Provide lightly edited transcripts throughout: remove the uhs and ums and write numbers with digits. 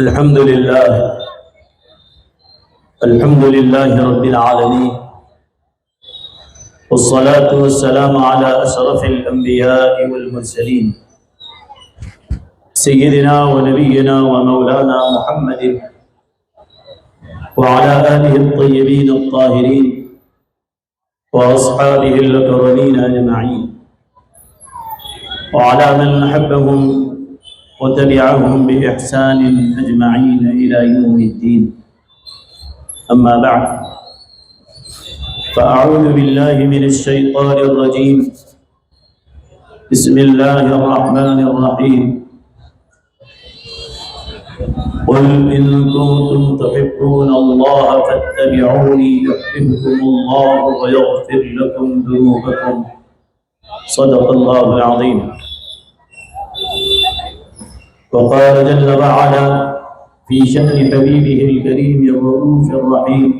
الحمد لله رب العالمين، والصلاة والسلام على أشرف الأنبياء والمرسلين سيدنا ونبينا ومولانا محمد وعلى آله الطيبين الطاهرين وأصحابه الأكرمين أجمعين، وعلى من أحبهم وتبعهم بإحسان أجمعين إلى يوم الدين. أما بعد، فأعوذ بالله من الشيطان الرجيم. بسم الله الرحمن الرحيم. قل إن كنتم تحبون الله فاتبعوني يحببكم الله ويغفر لكم ذنوبكم. صدق الله العظيم. وقال جل وعلا في شأن حبيبه الكريم الرؤوف الرحيم: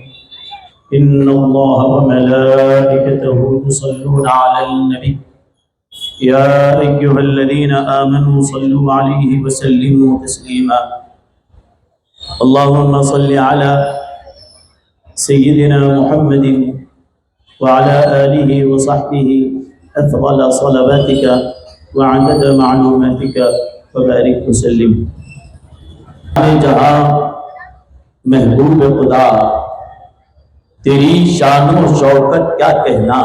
إن الله وملائكته يصلون على النبي يا أيها الذين آمنوا صلوا عليه وسلموا تسليما. اللهم صل على سيدنا محمد وعلى آله وصحبه أثقل صلواتك وعدد معلوماتك وبارك وسلم. جہاں محبوب خدا، تیری شان و شوکت کیا کہنا.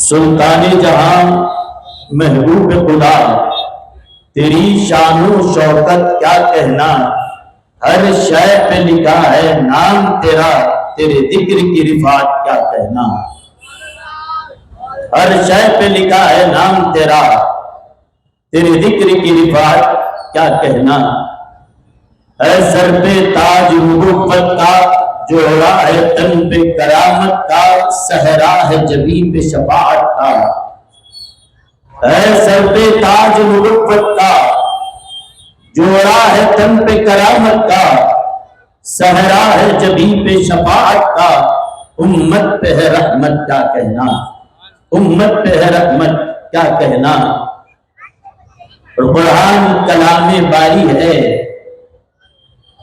سلطان جہاں محبوب خدا، تیری شان و شوکت کیا کہنا. ہر شے پہ لکھا ہے نام تیرا، تیرے ذکر کی رفعت کیا کہنا. ہر شے پہ لکھا ہے نام تیرا، تیرے ذکر کی رفعت کیا کہنا. اے سر پہ تاج نبوت کا، جوڑا ہے تن پہ کرامت کا، صحرا ہے جبین پہ شفاعت کا. اے سر پہ تاج نبوت کا، جوڑا ہے تن پہ کرامت کا، صحرا ہے جبین پہ شفاعت کا. امت پہ ہے رحمت کیا کہنا، امت پہ ہے رحمت کیا کہنا. قرآن کلام باری ہے،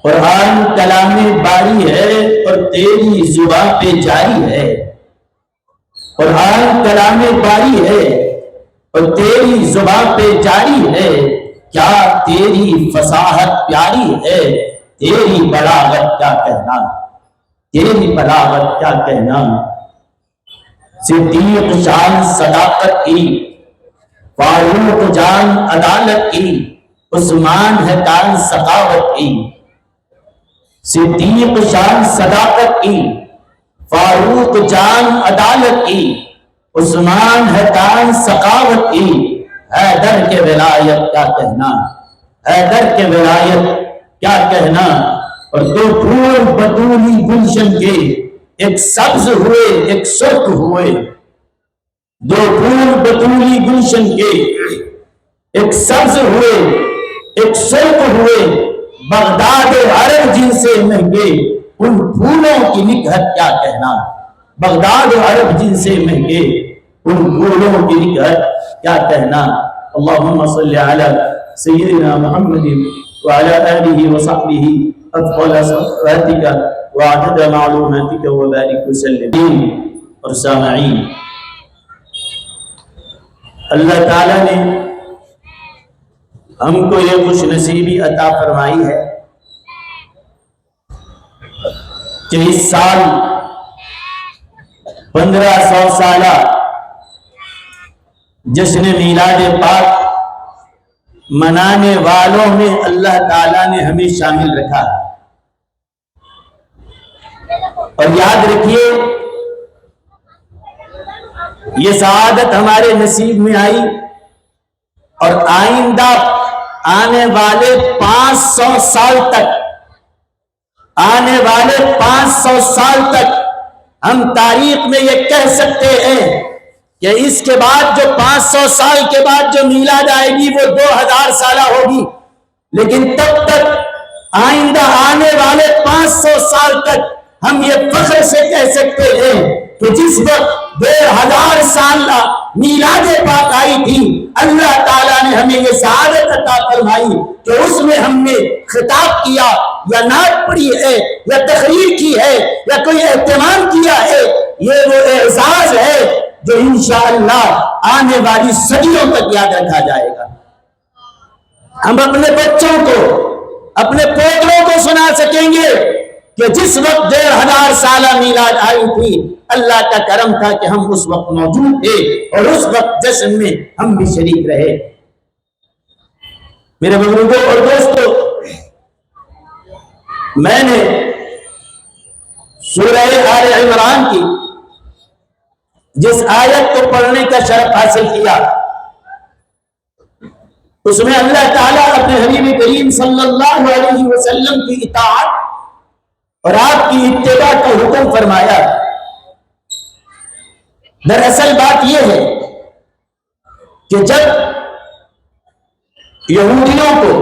قرآن کلام باری ہے اور تیری زبان پہ جاری ہے. قرآن کلام باری ہے اور تیری زبان پہ جاری ہے. کیا تیری فصاحت پیاری ہے، تیری بلاغت کیا کہنا، تیری بلاغت کیا کہنا. صدیق شان صداقت کی، فاروق جان عدالت کی، عثمان ہے کان سخاوت کی. صدیق شان صداقت کی، فاروق جان عدالت کی، عثمان ہے کان سخاوت کی. حیدر کے ولایت کیا کہنا، حیدر کے ولایت کیا کہنا. اور دو پھول بطولی گلشن کے، ایک سبز ہوئے ایک سرخ ہوئے. دو پھول بطولی گلشن کے، ایک سبز ہوئے ایک سرخ ہوئے. بغداد عرب جن سے مہنگے، ان پھولوں کی نکہت کیا کہنا. بغداد عرب جن سے مہنگے، ان پھولوں کی نکہت کیا کہنا. اللہم صلی علی سیدنا محمد وعلی آلہ وصحبہ افضل صلواتک وعدد معلوماتک وبارک وسلم. اور سامعین، اللہ تعالیٰ نے ہم کو یہ خوش نصیبی عطا فرمائی ہے کہ اس سال 1500 سالہ جشن میلاد پاک منانے والوں میں اللہ تعالیٰ نے ہمیں شامل رکھا. اور یاد رکھیے، یہ سعادت ہمارے نصیب میں آئی اور آئندہ آنے والے 500 سال تک، آنے والے 500 سال تک ہم تاریخ میں یہ کہہ سکتے ہیں کہ اس کے بعد جو 500 سال کے بعد جو میلاد آئے گی وہ 2000 سالہ ہوگی. لیکن تب تک آئندہ آنے والے 500 سال تک ہم یہ فخر سے کہہ سکتے ہیں کہ جس وقت 2000 سال میلاد پاک آئی تھی، اللہ تعالیٰ ہمیں یہ سعادت عطا فرمائی کہ اس میں ہم نے خطاب کیا یا نعت پڑھی ہے یا تقریر کی ہے یا کوئی اہتمام کیا ہے، یہ وہ اعزاز ہے جو انشاءاللہ آنے والی صدیوں تک یاد رکھا جائے گا۔ ہم اپنے بچوں کو، اپنے پوتروں کو سنا سکیں گے کہ جس وقت 1500 سالہ میلاد آئی تھی، اللہ کا کرم تھا کہ ہم اس وقت موجود تھے اور اس وقت جشن میں ہم بھی شریک رہے۔ میرے بزرگوں اور دوستو، میں نے سورہ آل عمران کی جس آیت کو پڑھنے کا شرف حاصل کیا، اس میں اللہ تعالیٰ اپنے حبیب کریم صلی اللہ علیہ وسلم کی اطاعت اور آپ کی اتباع کا حکم فرمایا۔ دراصل بات یہ ہے کہ جب یہودیوں کو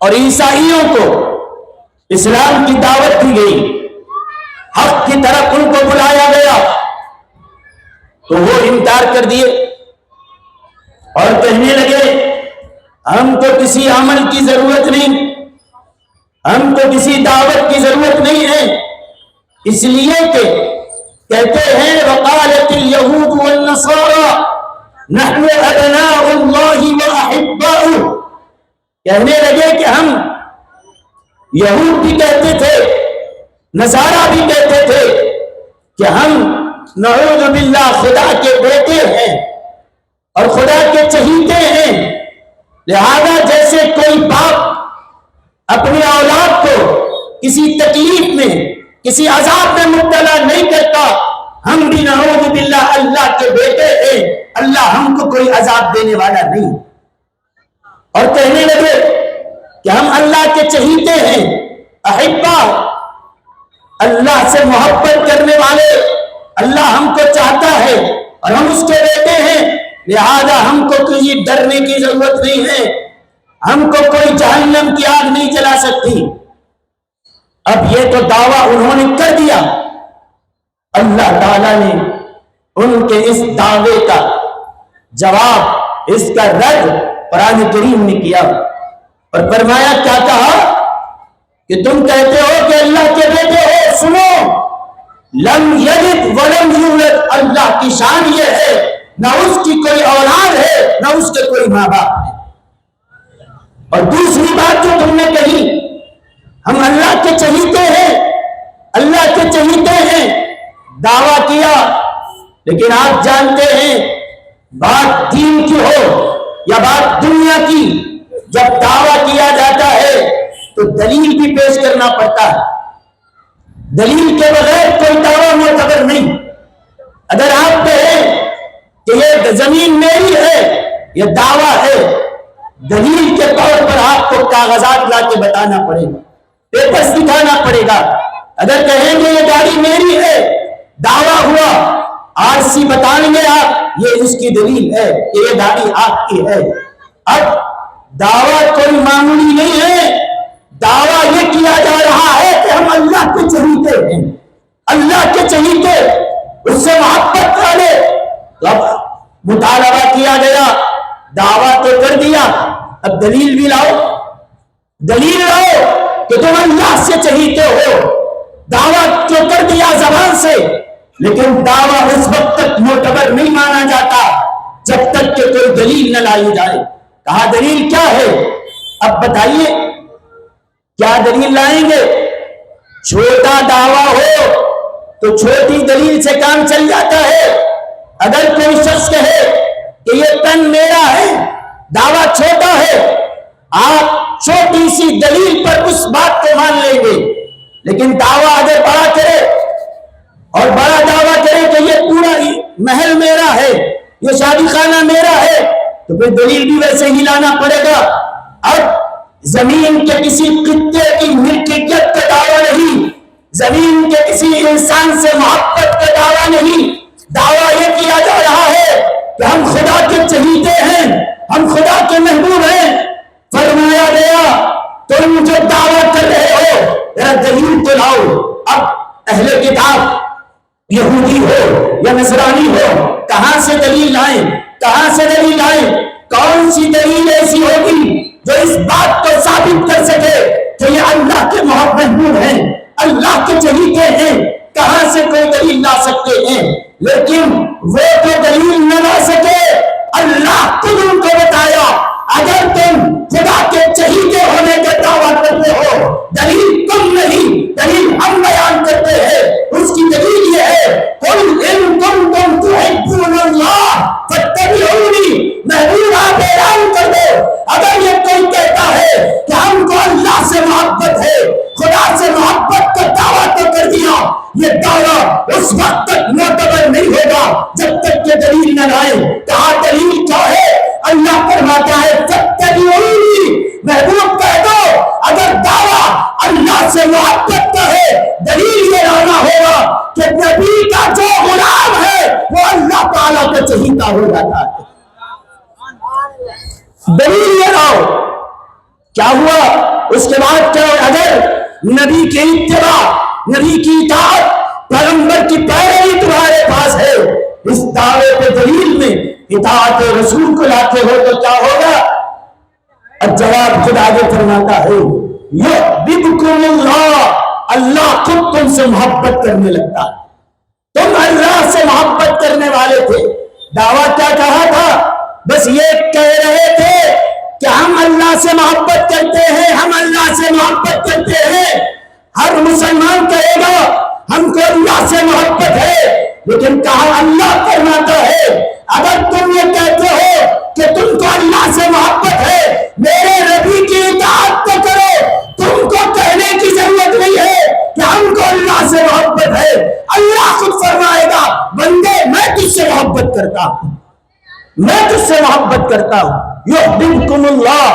اور عیسائیوں کو اسلام کی دعوت دی گئی، حق کی طرف ان کو بلایا گیا، تو وہ انکار کر دیے اور کہنے لگے ہم کو کسی عمل کی ضرورت نہیں، ہم کو کسی دعوت کی ضرورت نہیں ہے، اس لیے کہ کہتے ہیں وقالت اليہود والنصارى نحن ابناء اللہ واحباؤہ، کہنے لگے کہ ہم، یہود بھی کہتے تھے، نصارہ بھی کہتے تھے کہ ہم نعوذ باللہ خدا کے بیٹے ہیں اور خدا کے چہیتے ہیں، لہذا جیسے کوئی باپ اپنی اولاد کو کسی تکلیف میں، کسی عذاب میں مبتلا نہیں کرتا، ہم بھی نعوذ باللہ اللہ کے بیٹے ہیں، اللہ ہم کو کوئی عذاب دینے والا نہیں۔ اور کہنے لگے کہ ہم اللہ کے چہیتے ہیں، احبا، اللہ سے محبت کرنے والے، اللہ ہم کو چاہتا ہے اور ہم اس کے بیٹے ہیں، لہذا ہم کو کوئی ڈرنے کی ضرورت نہیں ہے، ہم کو کوئی جہنم کی آگ نہیں جلا سکتی۔ اب یہ تو دعویٰ انہوں نے کر دیا، اللہ تعالیٰ نے ان کے اس دعوے کا جواب، اس کا رد قرآن کریم نے کیا اور فرمایا، کیا کہا کہ تم کہتے ہو کہ اللہ کے بیٹے ہو، سنو، لم یلد ولم یولد، اللہ کی شان یہ ہے نہ اس کی کوئی اولاد ہے نہ اس کے کوئی ماں باپ ہے۔ اور دوسری بات جو تم نے کہی، ہم اللہ کے چہیتے ہیں، اللہ کے چہیتے ہیں، دعویٰ کیا، لیکن آپ جانتے ہیں بات دین کی ہو یا بات دنیا کی، جب دعویٰ کیا جاتا ہے تو دلیل بھی پیش کرنا پڑتا ہے، دلیل کے بغیر کوئی دعویٰ معتبر نہیں۔ اگر آپ کہیں کہ یہ زمین میری ہے، یہ دعویٰ ہے، دلیل کے طور پر آپ کو کاغذات لا کے بتانا پڑے گا، پیپرز دکھانا پڑے گا۔ اگر کہیں گے یہ گاڑی میری ہے، دعویٰ ہوا، RC بتائیں گے آپ، یہ اس کی دلیل ہے کہ یہ گاڑی آپ کی ہے۔ اب دعویٰ کوئی معمولی نہیں ہے، دعویٰ یہ کیا جا رہا ہے کہ ہم اللہ کے چہیتے ہیں، اللہ کے چہیتے، اس سے محبت والے۔ تو اب مطالبہ کیا گیا، دعویٰ تو کر دیا، اب دلیل بھی لاؤ، دلیل لاؤ کہ تم اللہ سے چہیتے ہو۔ دعویٰ تو کر دیا زبان سے، لیکن دعویٰ اس وقت تک معتبر نہیں مانا جاتا جب تک کہ کوئی دلیل نہ لائی جائے۔ کہا دلیل کیا ہے؟ اب بتائیے کیا دلیل لائیں گے؟ چھوٹا دعویٰ ہو تو چھوٹی دلیل سے کام چل جاتا ہے۔ اگر کوئی شخص کہے کہ یہ پن میرا ہے، دعویٰ چھوٹا ہے، آپ چھوٹی سی دلیل پر اس بات کو مان لیں گے، لیکن دعویٰ اگر بڑا کرے اور بڑا دعویٰ کرے کہ یہ پورا محل میرا ہے، یہ شادی خانہ میرا ہے، تو پھر دلیل بھی ویسے ہی لانا پڑے گا۔ اب زمین کے کسی خطے کی ملکیت کا دعویٰ نہیں، زمین کے کسی انسان سے محبت کا دعویٰ نہیں، دعویٰ یہ کیا جا رہا ہے کہ ہم خدا کے چہیتے ہیں، ہم خدا کے محبوب ہیں۔ فرمایا گیا تم جو دعویٰ کر رہے ہو ذرا دلیل تو لاؤ۔ اب اہل کتاب یہودی ہو یا نصرانی ہو، کہاں سے دلیل لائیں، کہاں سے دلیل لائیں؟ کون کون سی دلیل ایسی ہوگی جو اس بات کو ثابت کر سکے کہ یہ اللہ کے محبوب ہیں، اللہ کے چہیتے ہیں؟ کہاں سے کوئی دلیل لا سکتے ہیں؟ لیکن وہ تو دلیل نہ لا سکے، اللہ خود ان کو بتایا اگر تم خدا کے چہیتے ہونے کا دعویٰ کرتے ہو، دلیل تم نہیں، دلیل ہم بیان کرتے ہیں۔ اس کی دلیل یہ ہے قل ان کنتم تحبون اللہ فاتبعونی، محبوب آپ اعلان کر دو اگر یہ کوئی کہتا ہے کہ ہم کو اللہ سے محبت ہے، خدا سے محبت کا دعویٰ تو کر دیا، یہ دعویٰ اس وقت تک معتبر نہیں ہوگا جب تک کہ دلیل نہ لائے۔ کہا دلیل کیا ہے؟ اللہ فرماتا ہے فاتبعونی، محبوب کہہ دو اگر دعویٰ اللہ سے محبت کا ہے دلیل یہ لانا ہوگا کہ نبی کا جو غلام ہے وہ اللہ تعالیٰ کا چہیتا ہو جاتا ہے۔ دلیل یہ لاؤ۔ کیا ہوا اس کے بعد؟ کیا اگر نبی کی اتباع، نبی کی اطاعت، پیغمبر کی پیروی تمہارے پاس ہے، اس دعوے پہ دلیل میں اطاعت رسول کو لاتے ہو تو کیا ہوگا؟ جواب خود آگے فرماتا ہے یحببکم اللہ، اللہ خود تم سے محبت کرنے لگتا ہے۔ تم اللہ سے محبت کرنے والے تھے، دعویٰ کیا کہا تھا؟ بس یہ کہہ رہے تھے کہ ہم اللہ سے محبت کرتے ہیں، ہم اللہ سے محبت کرتے ہیں۔ ہر مسلمان کہے گا ہم کو اللہ سے محبت ہے، لیکن کہا اللہ فرماتا ہے اگر تم یہ کہتے ہو کہ تم کو اللہ سے محبت ہے، میرے نبی کی اطاعت تو کرو، تم کو کہنے کی ضرورت نہیں ہے کہ ہم کو اللہ سے محبت ہے۔ اللہ خود فرمائے گا بندے میں تجھ سے محبت کرتا ہوں، میں تجھ سے محبت کرتا ہوں۔ یحببکم اللہ،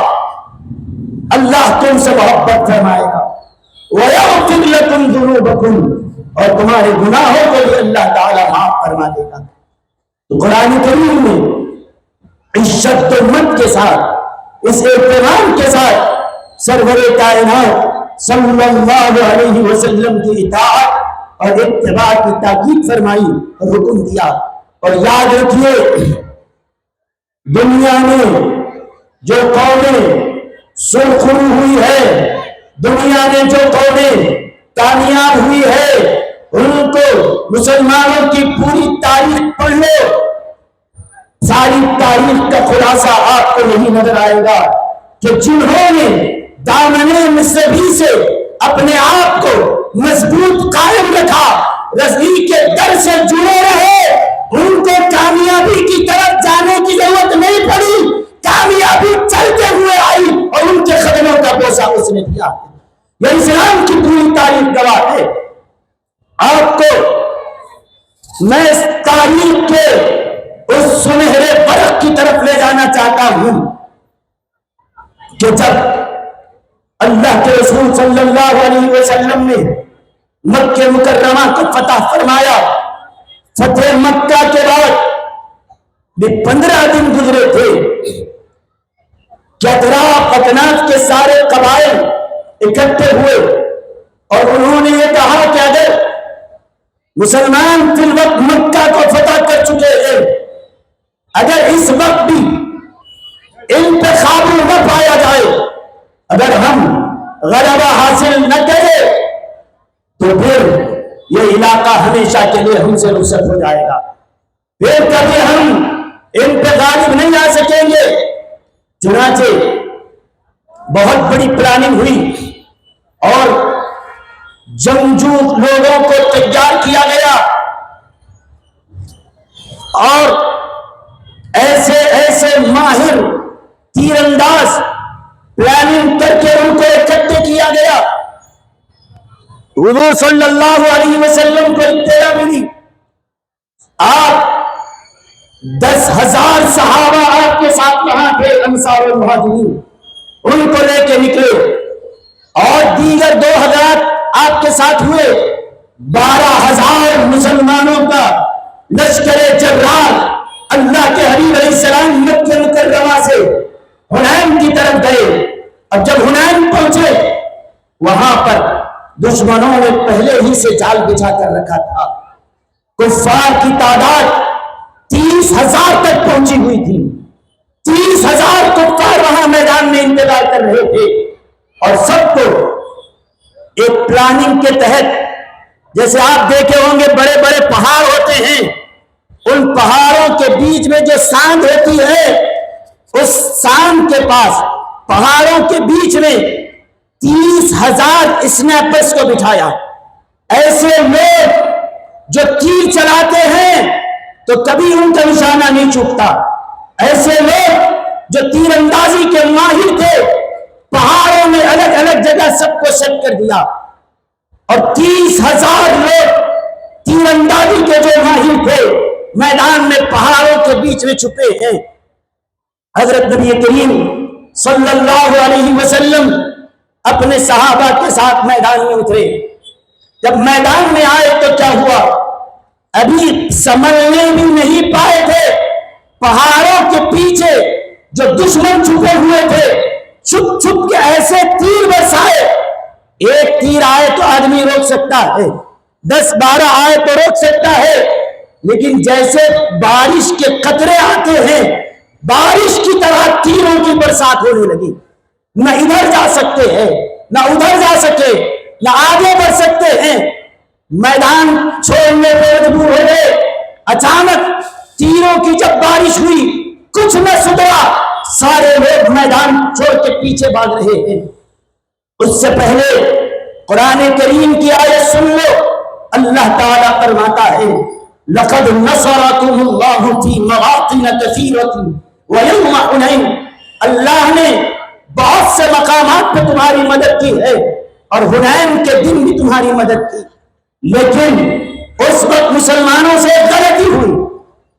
اللہ تم سے محبت فرمائے گا۔ وَيَغْفِرْ لَكُمْ ذُنُوبَكُمْ، اور تمہارے گناہوں کو بھی اللہ تعالیٰ معاف فرما دے گا۔ تو قرآن کریم میں اس شد و مد کے ساتھ، اس اہتمام کے ساتھ سرور کائنات صلی اللہ علیہ وسلم کی اطاعت اور اتباع کی تاکید فرمائی اور حکم دیا۔ اور یاد رکھیے دنیا میں جو قومیں سرخرو ہوئی ہے، دنیا میں جو قومیں کامیاب ہوئی ہے، ان کو مسلمانوں کی پوری تاریخ پڑھ لو، ساری تاریخ کا خلاصہ آپ کو نہیں نظر آئے گا کہ جنہوں نے دامن مصری سے اپنے آپ کو مضبوط قائم رکھا، رسول کے در سے جڑے رہے، ان کو کامیابی کی طرف جانے کی ضرورت نہیں پڑی، کامیابی چلتے ہوئے آئی اور ان کے قدموں کا بوسہ اس نے دیا۔ یہ اسلام کی پوری تاریخ گواہ ہے۔ آپ کو میں اس تاریخ کے اس سنہرے برق کی طرف لے جانا چاہتا ہوں کہ جب اللہ کے رسول صلی اللہ علیہ وسلم نے مکہ مکرمہ کو فتح فرمایا، فتح مکہ کے بعد بھی 15 دن گزرے تھے کہ اطراف اکناف کے سارے قبائل اکٹھے ہوئے اور انہوں نے یہ کہا کہ اگر مسلمان فی الوقت مکہ کو فتح کر چکے ہیں، اگر اس وقت بھی ان پہ قابو نہ پایا جائے، اگر ہم غلبہ حاصل نہ کریں تو پھر یہ علاقہ ہمیشہ کے لیے ہم سے رخصت ہو جائے گا، پھر کبھی ہم ان پہ غالب نہیں آ سکیں گے۔ چنانچہ بہت بڑی پلاننگ ہوئی اور جنگجو لوگوں کو تیار کیا گیا اور ایسے ایسے ماہر تیر انداز پلاننگ کر کے ان کو اکٹھے کیا گیا۔ حضور صلی اللہ علیہ وسلم کو اطلاع ملی، آپ 10,000 صحابہ آپ کے ساتھ یہاں تھے، انصار و مہاجرین، ان کو لے کے نکلے اور دیگر 2,000 آپ کے ساتھ ہوئے، 12,000 مسلمانوں کا لشکر جرار اللہ کے حبیب علیہ السلام مکہ مکرمہ سے حنین کی طرف گئے۔ اب جب حنین پہنچے وہاں پر دشمنوں نے پہلے ہی سے جال بچھا کر رکھا تھا، کفار کی تعداد 30,000 تک پہنچی ہوئی تھی، 30,000 کر رہے تھے، اور سب کو ایک پلاننگ کے تحت، جیسے آپ دیکھے ہوں گے بڑے بڑے پہاڑ ہوتے ہیں، ان پہاڑوں کے بیچ میں جو ساند ہوتی ہے، اس ساند کے پاس پہاڑوں کے بیچ میں 30,000 اسنیپرز کو بٹھایا. ایسے لوگ جو تیر چلاتے ہیں تو کبھی ان کا نشانہ نہیں چوکتا. ایسے لوگ جو تیر اندازی کے ماہر تھے، پہاڑوں میں الگ الگ جگہ سب کو سیٹ کر دیا، اور 30,000 لوگ تیر اندازی کے جو ماہر تھے میدان میں پہاڑوں کے بیچ میں چھپے ہیں. حضرت نبی کریم صلی اللہ علیہ وسلم اپنے صحابہ کے ساتھ میدان میں اترے. جب میدان میں آئے تو کیا ہوا؟ ابھی سنبھلنے بھی نہیں پائے تھے. پہاڑوں کے پیچھے جو دشمن چھپے ہوئے تھے، چھپ چھپ کے ایسے تیر برسائے. ایک تیر آئے تو آدمی روک سکتا ہے، 10-12 آئے تو روک سکتا ہے، لیکن جیسے بارش کے قطرے آتے ہیں، بارش کی طرح تیروں کی برسات ہونے لگی. نہ ادھر جا سکتے ہیں، نہ ادھر جا سکے، نہ آگے بڑھ سکتے ہیں. میدان چھوڑنے پہ مجبور ہو گئے. اچانک تیروں کی جب بارش ہوئی، کچھ نہ سدھرا، سارے لوگ میدان چھوڑ کے پیچھے بھاگ رہے ہیں. اس سے پہلے قرآن کریم کی آیت سن لو. اللہ تعالیٰ فرماتا ہے لَقَدْ نَصَرَكُمُ اللَّهُ فِي مَوَاطِنَ كَثِيرَةٍ وَيَوْمَ حُنَيْنٍ. اللہ نے بہت سے مقامات پہ تمہاری مدد کی ہے، اور حنین کے دن بھی تمہاری مدد کی. لیکن اس وقت مسلمانوں سے غلطی ہوئی.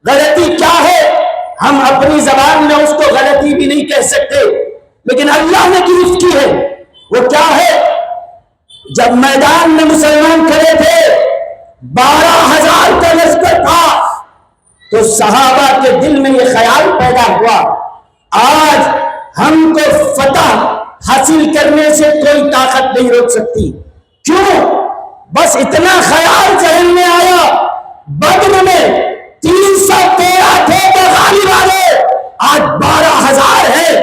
غلطی کیا ہے؟ ہم اپنی زبان میں اس کو غلطی بھی نہیں کہہ سکتے، لیکن اللہ نے گرفت کی ہے. وہ کیا ہے؟ جب میدان میں مسلمان کھڑے تھے، 12,000 کا لشکر تھا، تو صحابہ کے دل میں یہ خیال پیدا ہوا، آج ہم کو فتح حاصل کرنے سے کوئی طاقت نہیں روک سکتی. کیوں؟ بس اتنا خیال ذہن میں آیا. بدر میں 313 تھے تو غالب آئے، آج 12,000 ہیں.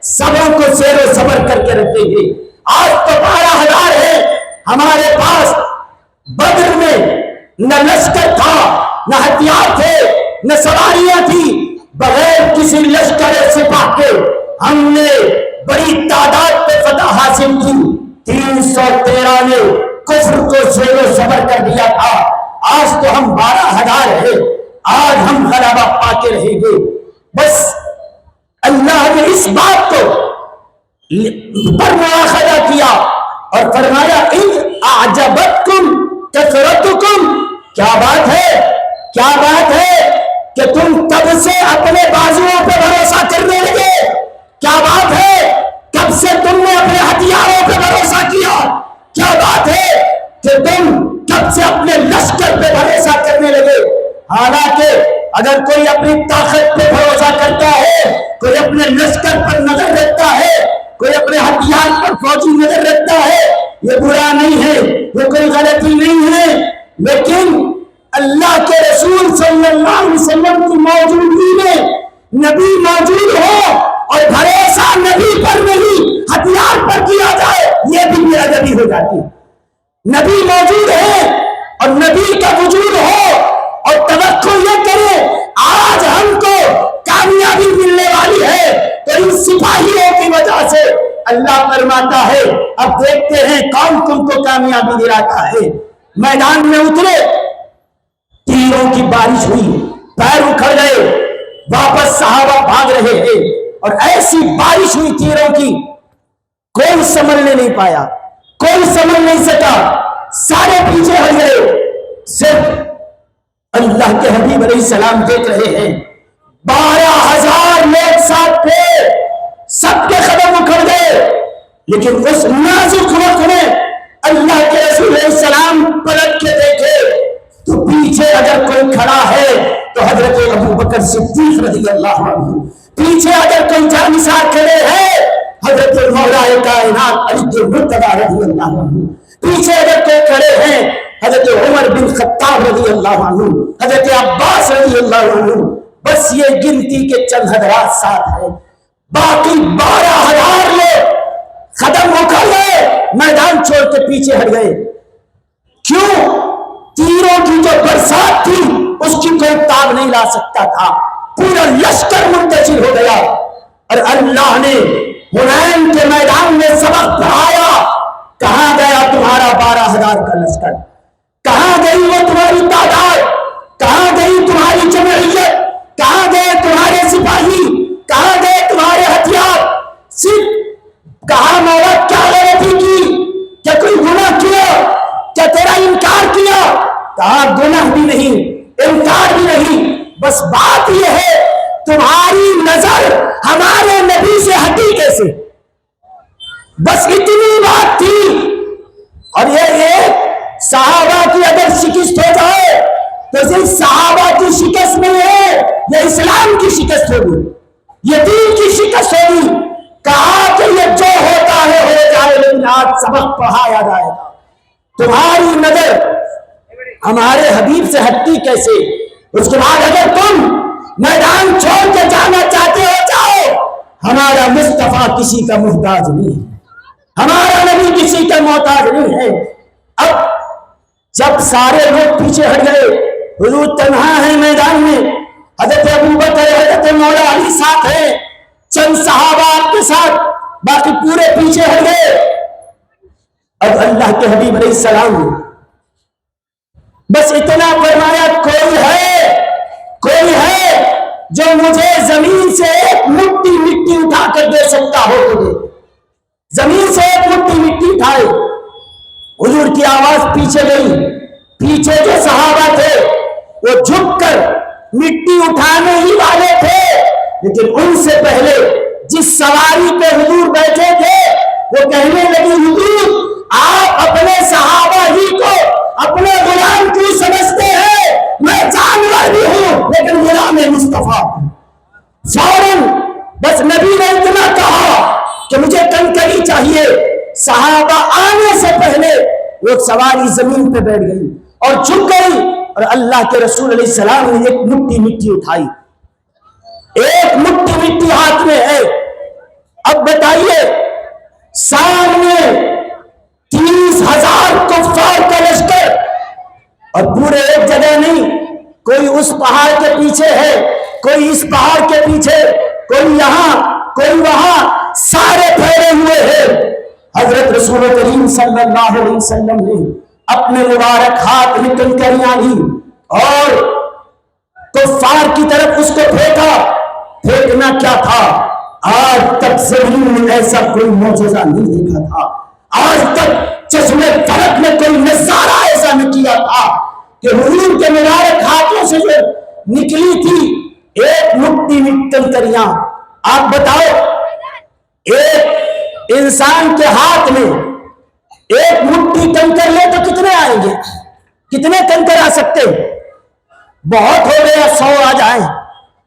سبوں کو زیر و زبر کر کے رکھیں گے. آج تو 12,000 ہیں ہمارے پاس. بدر میں نہ لشکر تھا، نہ ہتھیار تھے، نہ سواریاں تھی. بغیر کسی لشکر سپاہ کے ہم نے بڑی تعداد پہ فتح حاصل کی. 313 نے کفر کو زیر و زبر کر دیا تھا. آج تو ہم 12,000 ہیں. آج ہم غلبہ پا کے رہیں گے. بس اللہ نے اس بات کو پر مواخذہ کیا اور فرمایا اِذْ أَعْجَبَتْكُمْ کثرتکم. کیا بات ہے؟ کیا بات ہے کہ تم کب سے اپنے بازوؤں پہ بھروسہ کرنے لگے؟ کیا بات ہے کب سے تم نے اپنے ہتھیاروں پہ بھروسہ کیا؟ کیا بات ہے کہ تم کب سے اپنے لشکر پہ بھروسہ کرنے لگے؟ حالانکہ اگر کوئی اپنی طاقت پہ بھروسہ کرتا ہے، کوئی اپنے لشکر پر نظر رکھتا ہے، کوئی اپنے ہتھیار پر فوجی نظر رکھتا ہے، یہ برا نہیں ہے، یہ کوئی غلطی نہیں ہے. لیکن اللہ کے رسول صلی اللہ علیہ وسلم کی موجودگی میں نبی موجود ہو اور بھروسہ نبی پر نہیں ہتھیار پر کیا جائے، یہ بھی بے ادبی ہو جاتی. نبی موجود ہے اور نبی کا وجود ہو اور توقع یہ کرے آج ہم کو کامیابی ملنے والی ہے، تو ان سپاہیوں کی وجہ سے اللہ فرماتا ہے اب دیکھتے ہیں کون تم کو کامیابی دلاتا ہے. میدان میں اترے، تیروں کی بارش ہوئی، پیر اکھڑ گئے، واپس صحابہ بھاگ رہے ہیں، اور ایسی بارش ہوئی تیروں کی، کوئی سنبھلنے نہیں پایا، کوئی سنبھل نہیں سکا، سارے پیچھے ہٹ گئے. صرف اللہ کے حبیب علیہ السلام دیکھ رہے ہیں. 12,000 لوگ ساتھ تھے، سب کے قدم اکھڑ گئے. لیکن اس نازک وقت میں اللہ کے رسول علیہ السلام پلٹ کے دیکھے تو پیچھے اگر کوئی کھڑا ہے تو حضرت ابو بکر صدیق رضی اللہ عنہ، پیچھے اگر کوئی جانثار کھڑے ہیں حضرت مولا کائنات علی مرتضی رضی اللہ عنہ، پیچھے اگر کوئی کھڑے ہیں حضرت عمر بن خطاب رضی اللہ عنہ، حضرت عباس رضی اللہ عنہ. بس یہ گنتی کے چند حضرات ساتھ ہیں، باقی 12,000 لوگ ختم ہو کر گئے، میدان چھوڑ کے پیچھے ہٹ گئے. کیوں؟ تیروں کی جو برسات تھی اس کی کوئی تاب نہیں لا سکتا تھا. پورا لشکر منتشر ہو گیا اور اللہ نے حنین کے میدان میں سبق پڑھایا. کہاں گیا تمہارا 12,000 کا لشکر؟ کہاں گئی وہ تمہاری تعداد؟ کہاں گئی تمہاری جمعیت؟ کہاں گئے تمہارے سپاہی؟ کہاں گئے تمہارے ہتھیار؟ صرف کہا مولا کیا غلطی کی؟ کیا کوئی گناہ کیا؟ کیا تیرا انکار کیا؟ کہا گناہ بھی نہیں، انکار بھی نہیں، بس بات یہ ہے تمہاری نظر ہمارے نبی سے ہٹی کیسے؟ بس اتنی بات تھی. اور یہ صحابہ کی اگر شکست ہو جائے تو صرف صحابہ کی شکست نہیں ہے، یہ اسلام کی شکست ہوگی، یہ دین کی شکست ہوگی. کہا کہ یہ جو ہوتا ہے ہو جائے، لیکن آج سبق پڑھایا جائے گا. تمہاری نظر ہمارے حبیب سے ہٹتی کیسے؟ اس کے بعد اگر تم میدان چھوڑ کے جانا چاہتے ہو جاؤ، ہمارا مصطفیٰ کسی کا محتاج نہیں ہے، ہمارا نبی کسی کا محتاج نہیں ہے. اب جب سارے لوگ پیچھے ہٹ گئے، حضور تنہا ہے میدان میں، حضرت ابوبکر حضرت مولا علی ساتھ ہے، چند صحابہ آپ کے ساتھ، باقی پورے پیچھے ہٹ گئے. اب اللہ کے حبیب علیہ السلام بس اتنا فرمایا، کوئی ہے جو مجھے زمین سے ایک مٹھی مٹی اٹھا کر دے سکتا ہو تو دے. زمین سے ایک مٹھی مٹی اٹھائے. حضور کی آواز پیچھے گئی، پیچھے جو صحابہ تھے وہ جھک کر مٹی اٹھانے ہی والے تھے، لیکن ان سے پہلے جس سواری پہ حضور بیٹھے تھے وہ کہنے لگی، حضور آپ اپنے صحابہ ہی کو اپنے غلام کیوں سمجھتے ہیں؟ میں جانور بھی ہوں لیکن غلام مصطفیٰ ہوں. فوراً بس نبی نے اتنا کہا کہ مجھے کنکری چاہیے. صحابہ آنے سے پہلے وہ سواری زمین پہ بیٹھ گئی اور جھک گئی، اور اللہ کے رسول علیہ السلام نے ایک مٹھی مٹی اٹھائی. ایک مٹھی مٹی ہاتھ میں ہے. اب بتائیے، سامنے 30,000 کفار کا لشکر، اور پورے ایک جگہ نہیں، کوئی اس پہاڑ کے پیچھے ہے، کوئی اس پہاڑ کے پیچھے، کوئی یہاں کوئی وہاں، سارے پھیلے ہوئے ہیں. حضرت رسول کریم صلی اللہ علیہ وسلم نے اپنے مبارک ہاتھ میں کنکریاں لی اور کفار کی طرف اس کو پھینکا. پھینکنا کیا تھا؟ آج تک زمین میں ایسا کوئی معجزہ نہیں دیکھا تھا، آج تک چشمے فلک میں کوئی نظارہ ایسا نہیں کیا تھا کہ حضور کے مبارک ہاتھوں سے جو نکلی تھی ایک مٹھی میں کنکریاں. آپ بتاؤ، ایک انسان کے ہاتھ میں ایک مٹھی کنکر لے تو کتنے آئیں گے؟ کتنے کنکر آ سکتے؟ بہت ہو گیا 100 آ جائیں،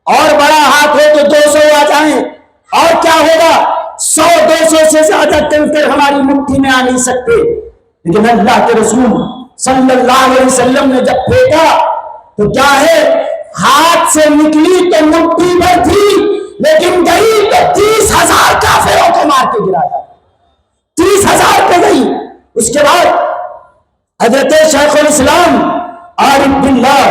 اور بڑا ہاتھ ہو تو 200 آ جائیں، اور کیا ہوگا 100-200 سے زیادہ کنکر ہماری مٹھی میں آ نہیں سکتے. لیکن اللہ کے رسول صلی اللہ علیہ وسلم نے جب پھینکا تو کیا ہے، ہاتھ سے نکلی تو مٹھی بھر تھی، لیکن گئی تو 30,000 کافروں کو مار کے گرایا. 30,000 پہ گئی. اس کے بعد حضرت شیخ الاسلام عارف باللہ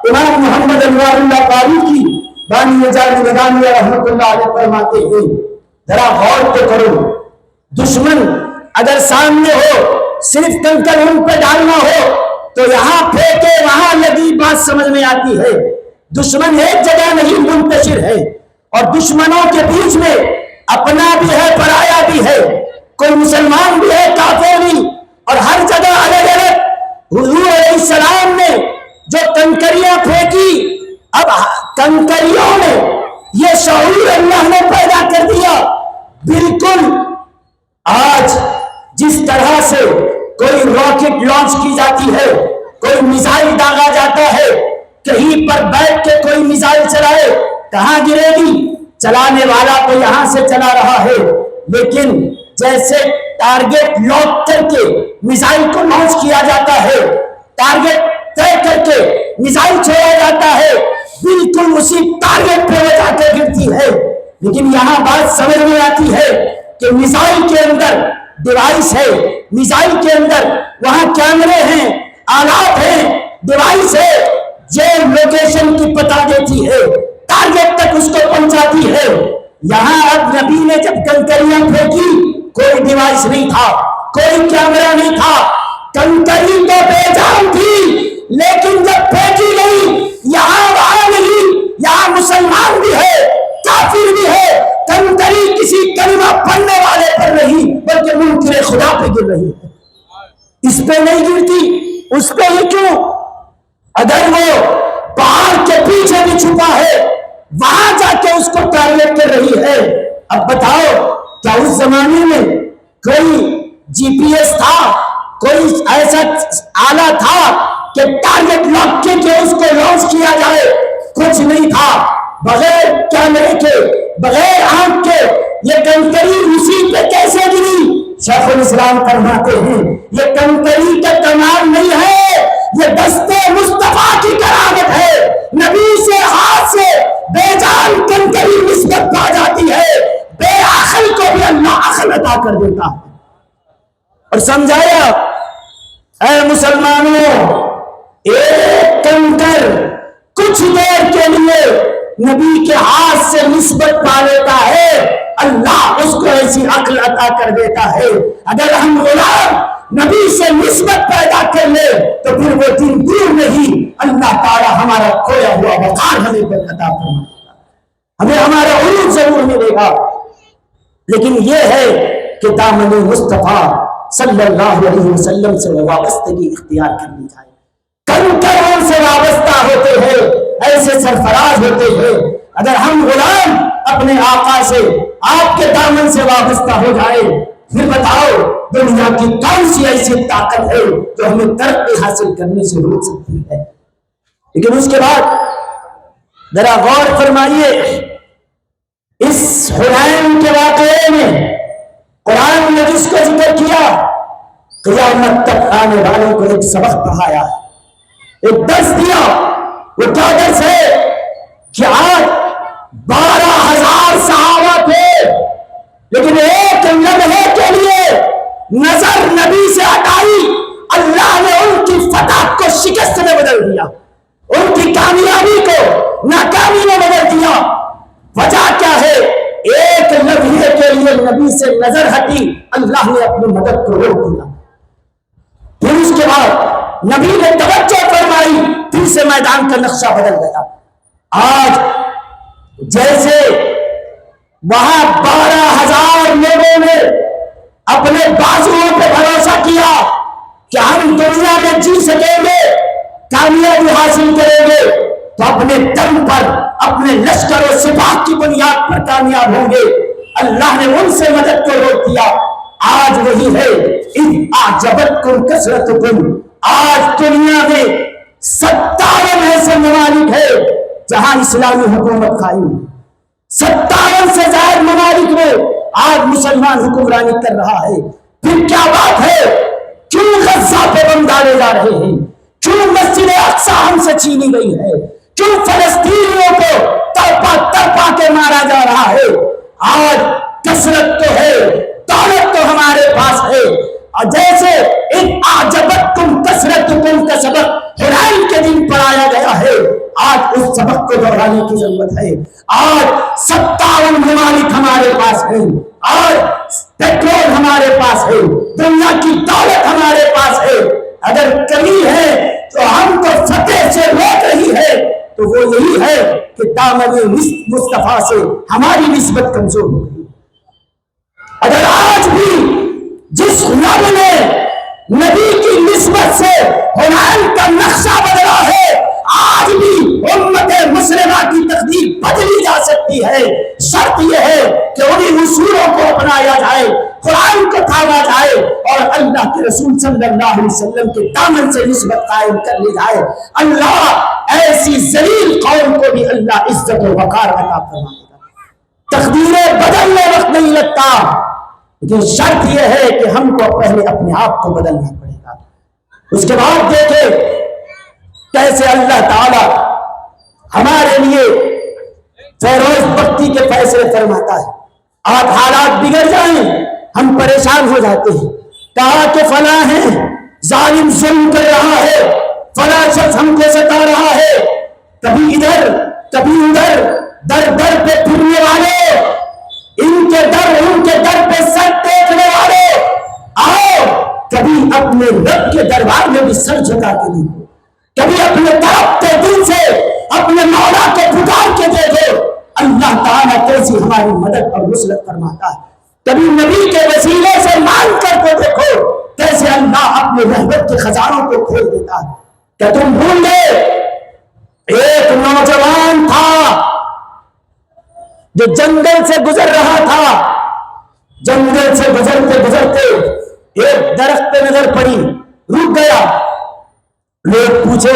امام محمد انوار اللہ قاری کی بانی جانی لگانی رحمت اللہ علیہ فرماتے ہیں، ذرا غور تو کرو، دشمن اگر سامنے ہو، صرف کنکر ان پہ ڈالنا ہو تو یہاں پھینکے وہاں لگی بات سمجھ میں آتی ہے. دشمن ایک جگہ نہیں منتشر ہے، اور دشمنوں کے بیچ میں اپنا بھی ہے پرایا بھی ہے، کوئی مسلمان بھی ہے کافر بھی، اور ہر جگہ الگ الگ. حضور علیہ السلام نے جو کنکریاں پھینکی، اب کنکریوں نے یہ شعور اللہ نے پیدا کر دیا. بالکل آج جس طرح سے کوئی راکٹ لانچ کی جاتی ہے، کوئی میزائل داغا جاتا ہے، کہیں پر بیٹھ کے کوئی میزائل چلائے، کہاں گرے گی؟ چلانے والا تو یہاں سے چلا رہا ہے، لیکن جیسے ٹارگٹ لاک کر کے میزائل کو لانچ کیا جاتا ہے، ٹارگٹ طے کر کے میزائل چھوڑا جاتا ہے، بالکل اسی ٹارگٹ پہ وہ جا کے گرتی ہے. لیکن یہاں بات سمجھ میں آتی ہے، کہ میزائل کے اندر ڈیوائس ہے، میزائل کے اندر وہاں کیمرے ہیں، آلات ہیں، ڈیوائس ہے، جو لوکیشن کی پتہ دیتی ہے، ٹارگٹ تک اس کو پہنچاتی ہے۔ یہاں اب نبی نے جب کنکریاں پھینکی، کوئی ڈیوائس نہیں تھا، کوئی کیمرہ نہیں تھا، کنکری تو بے جان تھی، لیکن جب پھینکی گئی یہاں وہاں نہیں، یہاں مسلمان بھی ہے، کافر بھی ہے، کنکری کسی کلمہ پڑھنے والے پر نہیں بلکہ منکر خدا پہ گر رہی ہے، اس پہ نہیں گرتی، اس پہ ہی کیوں؟ اگر وہ پہاڑ کے پیچھے بھی چھپا ہے وہاں جا کے اس کو ٹارگٹ کر رہی ہے۔ اب بتاؤ کیا اس زمانے میں کوئی جی پی ایس تھا، کوئی ایسا آلہ تھا کہ ٹارگٹ لاک کے اس کو لانچ کیا جائے؟ کچھ نہیں تھا، بغیر کیمرے کے، بغیر آنکھ کے یہ کنکری اسی پہ کیسے گری؟ شیخ الاسلام فرماتے ہیں یہ کنکری کا کمال نہیں ہے، یہ دستے مصطفیٰ کی کرامت ہے۔ نبی سے ہاتھ سے بے جان کنکری نسبت پا جاتی ہے، بے عقل کو بھی اللہ عقل عطا کر دیتا ہے۔ اور سمجھایا اے مسلمانوں، ایک کنکر کچھ دیر کے لیے نبی کے ہاتھ سے نسبت پا لیتا ہے، اللہ اس کو ایسی عقل عطا کر دیتا ہے۔ اگر ہم غلام نبی سے نسبت پیدا کر لے تو پھر وہ دن دور نہیں، اللہ تعالی ہمارا کھویا ہوا وقار ہمیں عطا فرمائے گا، ہمیں ہمارا عروج ضرور ملے گا۔ لیکن یہ ہے کہ دامن مصطفیٰ صلی اللہ علیہ وسلم سے وابستگی اختیار کرنی چاہیے۔ کنکروں سے وابستہ ہوتے ہیں، ایسے سرفراز ہوتے ہیں۔ اگر ہم غلام اپنے آقا سے، آپ کے دامن سے وابستہ ہو جائے، پھر بتاؤ دنیا کی کون سی ایسی طاقت ہے جو ہمیں ترقی حاصل کرنے سے روک سکتی ہے؟ لیکن اس کے بعد ذرا غور فرمائیے، اس حنین کے واقعے میں قرآن نے جس کو ذکر کیا، قیامت تک آنے والوں کو ایک سبق پڑھایا، ایک درس دیا۔ وہ کیا درس ہے کہ آج 12,000 صحابہ تھے، لیکن ایک لمحے کے لیے نظر نبی سے ہٹائی، اللہ نے ان کی فتح کو شکست میں بدل دیا، ان کی کامیابی کو ناکامی میں بدل دیا۔ وجہ کیا ہے؟ ایک لمحے کے لیے نبی سے نظر ہٹی، اللہ نے اپنی مدد کو روک دیا۔ پھر اس کے بعد نبی نے توجہ فرمائی، پھر سے میدان کا نقشہ بدل گیا۔ آج جیسے وہاں 12,000 لوگوں نے اپنے بازوؤں پہ بھروسہ کیا کہ ہم دنیا میں جی سکیں گے، کامیابی حاصل کریں گے، تو اپنے دم پر، اپنے لشکر و سپاہ کی بنیاد پر کامیاب ہوں گے۔ اللہ نے ان سے مدد کو روک دیا۔ آج وہی ہے، اذ اعجبتکم کثرتکم۔ آج دنیا میں 57 ایسے ممالک ہے جہاں اسلامی حکومت قائم ہے، 57 سے زائد ممالک میں آج مسلمان حکمرانی کر رہا ہے۔ پھر کیا بات ہے؟ کیوں غزہ پہ بم ڈالے جا رہے ہیں؟ کیوں مسجد اقصی ہم سے چھینی گئی ہے؟ کیوں فلسطینیوں کو تڑپا تڑپا کے مارا جا رہا ہے؟ آج کثرت تو ہے، دولت تو ہمارے پاس ہے، اور جیسے ان اعجبتکم کثرتکم کا سبق حنین کے دن پڑھایا گیا ہے، آج اس سبق کو دہرانے کی ضرورت ہے۔ آج 57 ممالک ہمارے پاس ہیں، آج پیٹرول ہمارے پاس ہے، دنیا کی دولت ہمارے پاس ہے۔ اگر کمی ہے تو ہم کو فتح سے روک رہی ہے تو وہ یہی ہے کہ دامن مصطفیٰ سے ہماری نسبت کمزور ہو گئی۔ اگر آج بھی جس رب نے نبی کی نسبت سے حنین کا نقشہ بدلا ہے، آج بھی امت مسلمہ کی تقدیر بدلی جا سکتی ہے۔ شرط یہ ہے کہ انہیں اصولوں کو اپنایا جائے، قرآن کو تھاما جائے، اور اللہ کے رسول صلی اللہ علیہ وسلم کے دامن سے نسبت قائم کر لی جائے۔ اللہ ایسی ذلیل قوم کو بھی اللہ عزت و وقار عطا فرمائے گا۔ تقدیریں بدلنے وقت نہیں لگتا، لیکن شرط یہ ہے کہ ہم کو پہلے اپنے آپ کو بدلنا پڑے گا۔ اس کے بعد دیکھیں کیسے اللہ تعالی ہمارے لیے فیروز بختی کے فیصلے فرماتا ہے۔ آپ حالات حالات بگڑ جائیں ہم پریشان ہو جاتے ہیں. کہا کہ فلاں ہے ظالم ظلم کر رہا ہے, فلاں شخص ہم کو ستا رہا ہے, کبھی ادھر کبھی ادھر, در در پہ پھرنے والے, ان کے در پہ سر ٹیکنے والے, آؤ کبھی اپنے رب کے دربار میں بھی سر جھکا کے دیکھو, کبھی اپنے تڑپتے دل سے اپنے مولا کو پکار کے دیکھو, اللہ تعالیٰ کیسی ہماری مدد اور نصرت فرماتا ہے. کبھی نبی کے وسیلے سے مانگ کر کے دیکھو کیسے اللہ اپنے رحمت کے خزانوں کو کھول دیتا ہے. کہ تم بھول گئے ایک نوجوان تھا جو جنگل سے گزر رہا تھا, جنگل سے گزرتے گزرتے ایک درخت پہ نظر پڑی, رک گیا. لوگ پوچھے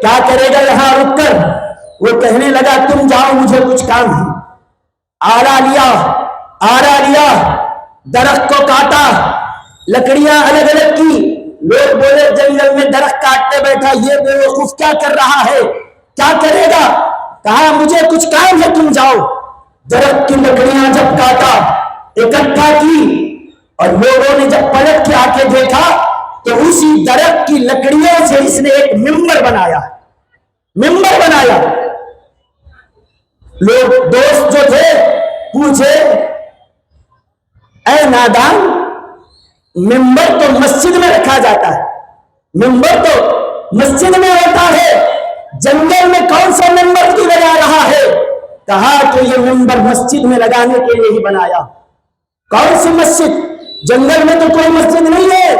کیا کرے گا یہاں رک کر؟ وہ کہنے لگا تم جاؤ مجھے کچھ کام ہے. آرا لیا, درخت کو کاٹا, لکڑیاں الگ الگ کی. لوگ بولے جنگل میں درخت کاٹتے بیٹھا, یہ بے وقوف کیا کر رہا ہے, کیا کرے گا؟ کہا مجھے کچھ کام ہے تم جاؤ. درخت کی لکڑیاں جب کاٹا, اکٹھا کی, اور لوگوں نے جب پلٹ کے آ کے دیکھا تو اسی درخت کی لکڑیوں سے اس نے ایک ممبر بنایا. لوگ دوست جو تھے پوچھے اے نادان, ممبر تو مسجد میں رکھا جاتا ہے, ممبر تو مسجد میں ہوتا ہے, جنگل میں کون سا ممبر کی لگا رہا ہے؟ کہا کہ یہ ممبر مسجد میں لگانے کے لیے ہی بنایا. کون سی مسجد؟ جنگل میں تو کوئی مسجد نہیں ہے,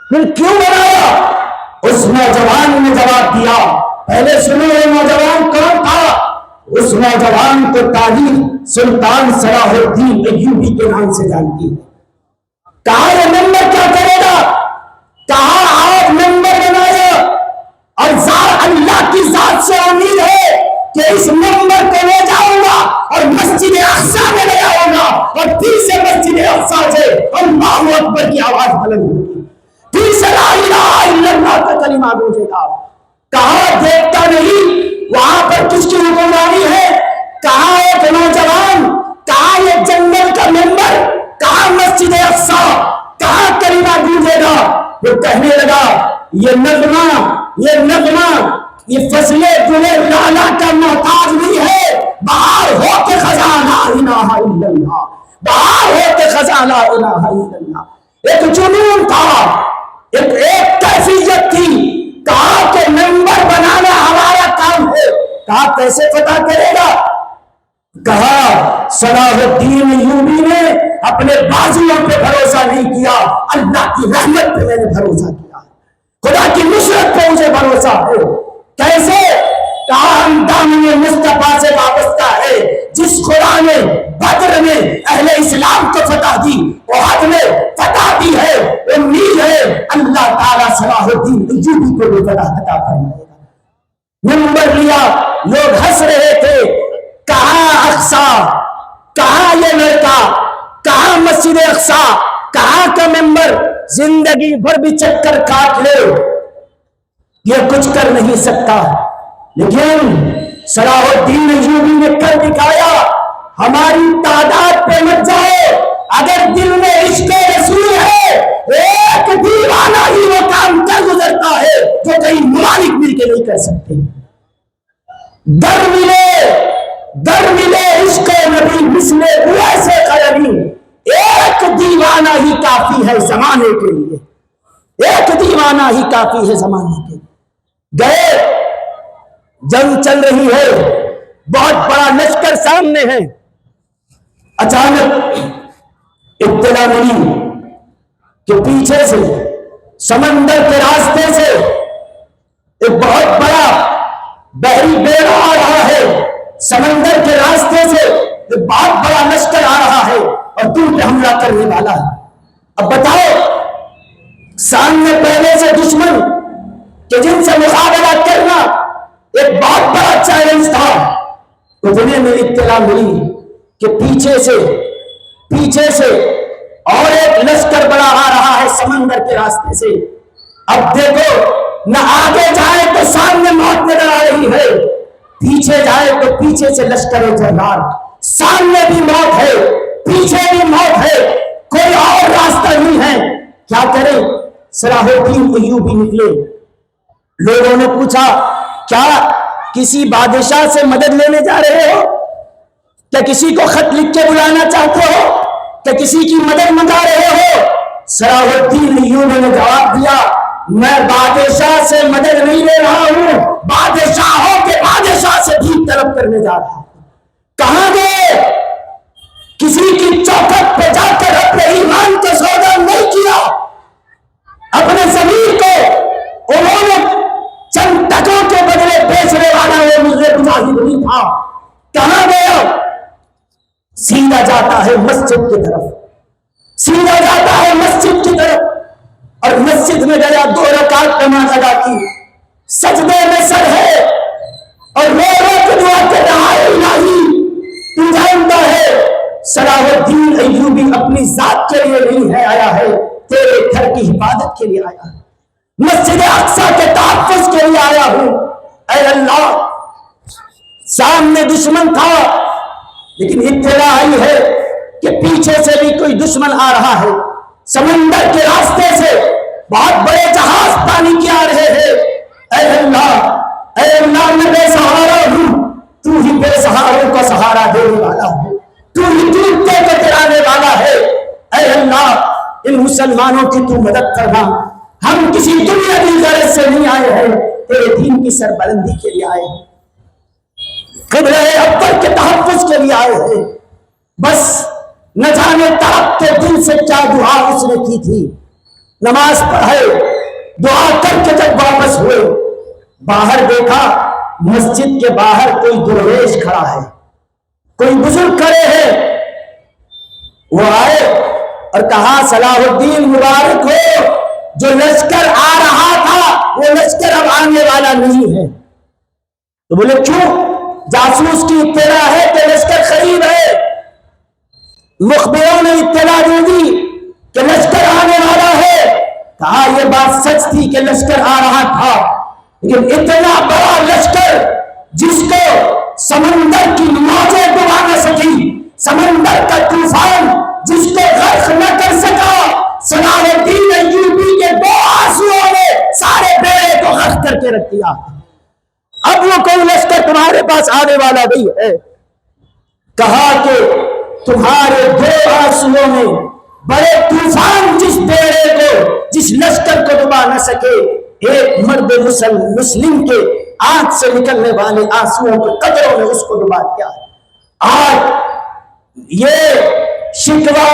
پھر کیوں بنایا؟ اس نوجوان نے جواب دیا. پہلے سنو یہ نوجوان کون تھا؟ اس نوجوان کو تاریخ سلطان صلاح الدین ایوبی کے نام سے جانتی ہے. کہا یہ ممبر کیا کرے گا؟ کہا آج ممبر بنایا اور اللہ کی ذات سے امید ہے کہ اس ممبر کو لے جاؤں گا اور مسجد اقصی میں لے آؤں گا, اور پھر سے مسجد اقصی سے اللہ اکبر کی آواز بلند ہوگی, پھر سے لا الہ الا اللہ کا کلمہ گونجے گا. کہا دیکھتا نہیں وہاں پر کس کی حکمرانی ہے؟ کہا ایک نوجوان, کہا یہ جنگل کا ممبر, کہا مسجد اقصی, کہا کلمہ گونجے گا. وہ کہنے لگا یہ نغمہ یہ فضل گلے لالا کا محتاج نہیں ہے, بہار ہو کے خزانہ الہ الا اللہ, بہار ہو کے خزانہ الہ الا اللہ. ایک جنون تھا, ایک کیفیت تھی. کہا کہ ممبر بنانا ہمارا کام ہے. کہا کیسے پتہ کرے گا؟ کہا صلاح الدین ایوبی نے اپنے بازوؤں پہ بھروسہ نہیں کیا, اللہ کی رحمت پہ میں نے بھروسہ کیا, خدا کی نصرت پہ مجھے بھروسہ ہے. کیسے؟ کہا ہم دامن مصطفیٰ سے وابستہ ہے. جس خدا نے بدر میں اہل اسلام کو فتح دی, احد میں فتح دی ہے, امید ہے اللہ تعالیٰ صلاح الدین ایوبی کو بھی فتح عطا فرمائے گا. ممبر لیا, لوگ ہنس رہے تھے. کہاں اقصی, کہاں یہ لڑکا, کہاں مسجد اقصی, کہاں کا ممبر؟ زندگی بھر بھی چکر کاٹ لے یہ کچھ کر نہیں سکتا. لیکن صلاح الدین ایوبی نے کر دکھایا. ہماری تعداد پہ مت جاؤ, اگر دل میں عشق رسول ہے ایک دیوانہ ہی وہ کام کر گزرتا ہے جو کئی ممالک مل کے نہیں کر سکتے. در ملے عشق نبی مثل ایسے قلمی, ایک دیوانہ ہی کافی ہے زمانے کے لیے, ایک دیوانہ ہی کافی ہے زمانے کے لیے. گئے, جنگ چل رہی ہے, بہت بڑا لشکر سامنے ہے. اچانک اطلاع ملی کہ پیچھے سے سمندر کے راستے سے ایک بہت بڑا بحری بیڑا آ رہا ہے. سمندر کے راستے سے ایک بہت بڑا لشکر آ رہا ہے اور تم پہ حملہ کرنے والا ہے. اب بتاؤ, سامنے پہلے سے دشمن کہ جن سے مقابلہ کرنا ایک بہت بڑا چیلنج تھا. اتنے میں اطلاع ملی کہ پیچھے سے اور ایک لشکر بڑا آ رہا ہے سمندر کے راستے سے. اب دیکھو, نہ آگے جائے تو سامنے موت نظر آ رہی ہے, پیچھے جائے تو پیچھے سے لشکر جرار, سامنے بھی موت ہے, پیچھے کیا کریں؟ صلاح الدین ایوبی نکلے. لوگوں نے پوچھا کیا کسی بادشاہ سے مدد لینے جا رہے ہو؟ کیا کسی کو خط لکھ کے بلانا چاہتے ہو؟ کیا کسی کی مدد منگا رہے ہو؟ صلاح الدین ایوبی نے جواب دیا میں بادشاہ سے مدد نہیں لے رہا ہوں، بادشاہوں کے بادشاہ سے بھی طلب کرنے جا رہا ہوں. کہاں گئے؟ کسی کی چوکھٹ پہ جا کر اپنے ایمان کو سودا نہیں کیا. اپنے ضمیر کو انہوں نے چند ٹکوں کے بدلے بیچنے والا وہ مجاہد نہیں تھا. کہاں گیا؟ سیدھا جاتا ہے مسجد کی طرف، سیدھا جاتا ہے مسجد کی طرف، اور مسجد میں گیا 2 رکعت نماز ادا کی، سجدے میں سر ہے اور رو رو کے دعا کر رہا ہے الہی تو جانتا ہے صلاح الدین ایوبی اپنی ذات کے لیے نہیں ہے آیا ہے، تیرے گھر کی حفاظت کے لیے آیا ہے، مسجد اقصی کے تحفظ کے لیے آیا ہوں. اے اللہ، سامنے دشمن تھا لیکن اطلاع آئی ہے کہ پیچھے سے بھی کوئی دشمن آ رہا ہے، سمندر کے راستے سے بہت بڑے جہاز پانی کے آ رہے ہیں. اے اللہ میں بے سہارا ہوں، تو ہی بے سہاروں کا سہارا دینے والا ہے، تو ہی ڈوبتے کو گرانے والا ہے. اے اللہ ان مسلمانوں کی تو مدد کرنا. ہم کسی دنیاوی غرض سے نہیں آئے ہیں، تیرے دین کی سربلندی کے لیے آئے ہیں، قبلہ اکبر کے تحفظ کے لیے آئے ہیں. بس نہ جانے تڑپ کے دل سے کیا دعا اس نے کی تھی. نماز پڑھے، دعا کر کے جب واپس ہوئے، باہر دیکھا مسجد کے باہر کوئی درویش کھڑا ہے، کوئی بزرگ کھڑے ہیں. وہ آئے اور کہا صلاح الدین مبارک ہو، جو لشکر آ رہا تھا وہ لشکر اب آنے والا نہیں ہے. تو بولے کیوں؟ جاسوس کی اطلاع ہے کہ لشکر قریب ہے، مخبروں نے اطلاع دے دی کہ لشکر آنے والا ہے. کہا یہ بات سچ تھی کہ لشکر آ رہا تھا، لیکن اتنا بڑا لشکر جس کو سمندر کی موجیں ڈبا نہ سکی، سمندر کا طوفان جس کو غرق نہ کر سکا، صلاح الدین ایوبی کے 2 آنسوؤں نے سارے بیڑے کو غرق کر کے رکھ دیا. اب وہ کوئی لشکر تمہارے پاس آنے والا نہیں ہے. کہا کہ تمہارے 2 آنسوؤں میں بڑے طوفان جس بیڑے کو، جس لشکر کو ڈبا نہ سکے، ایک مرد مسلم کے آنکھ سے نکلنے والے آنسوؤں کے قطروں نے اس کو ڈبا دیا. آج یہ شکوہ،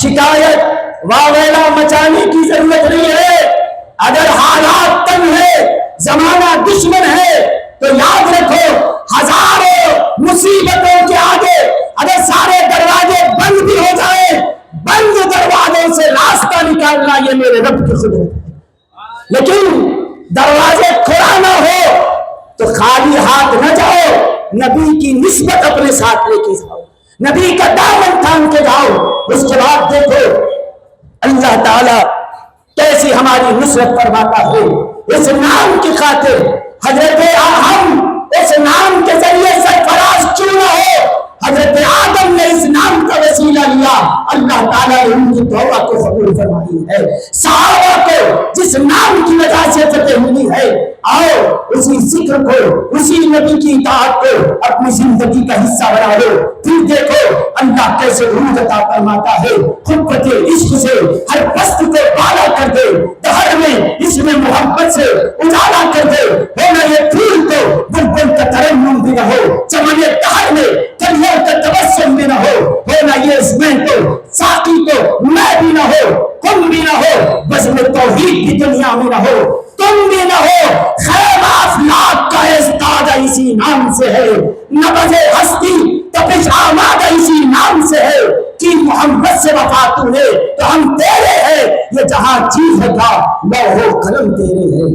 شکایت، واویلا مچانے کی ضرورت نہیں ہے. اگر حالات تنگ ہے، زمانہ دشمن ہے، تو یاد رکھو ہزاروں مصیبتوں کے آگے اگر سارے دروازے بند بھی ہو جائیں، بند دروازوں سے راستہ نکالنا یہ میرے رب کی قدرت ہے. لیکن دروازے کھلا نہ ہو تو خالی ہاتھ نہ جاؤ، نبی کی نسبت اپنے ساتھ لے کے جاؤ، نبی کا دامن تھام کے جاؤ. اس کے بعد دیکھو اللہ تعالی کیسی ہماری نصرت فرماتا ہے. اس نام کی خاطر حضرت ہم اس نام کے ذریعے سرفراز کیوں نہ ہو، حضرت آدم نے اس نام کا وسیلہ لیا، اللہ تعالیٰ نے ان کی توبہ کو قبول فرمائی ہے. صحابہ کو جس نام کی وجہ سے فتح ملی ہے، آؤ اسی ذکر کو، اسی نبی کی اطاعت کو اپنی زندگی کا حصہ بنا لو. پھر دیکھو اللہ کیسے عروج عطا فرماتا ہے. قوت عشق سے ہر پست کو بالا کر دے، دہر میں اس میں محبت سے اجالا کر دے. ہونا یہ پھول تو بلبل کا ترنم بھی نہ ہو، چمن دہر میں کلیوں کا تبسم بھی نہ ہونا یہ اس میں تو ساقی تو میں بھی نہ ہو، تم بھی نہ ہو، بزم توحید کی دنیا میں نہ ہو، تم بھی نہ ہو. خیر افلاک کا استاد اسی نام سے ہے، نبض ہستی تپش آماد اسی نام سے ہے. کہ محمد سے وفا تو ہے تو ہم تیرے ہیں، یہ جہاں چیز ہے گا لوح و قلم تیرے ہے.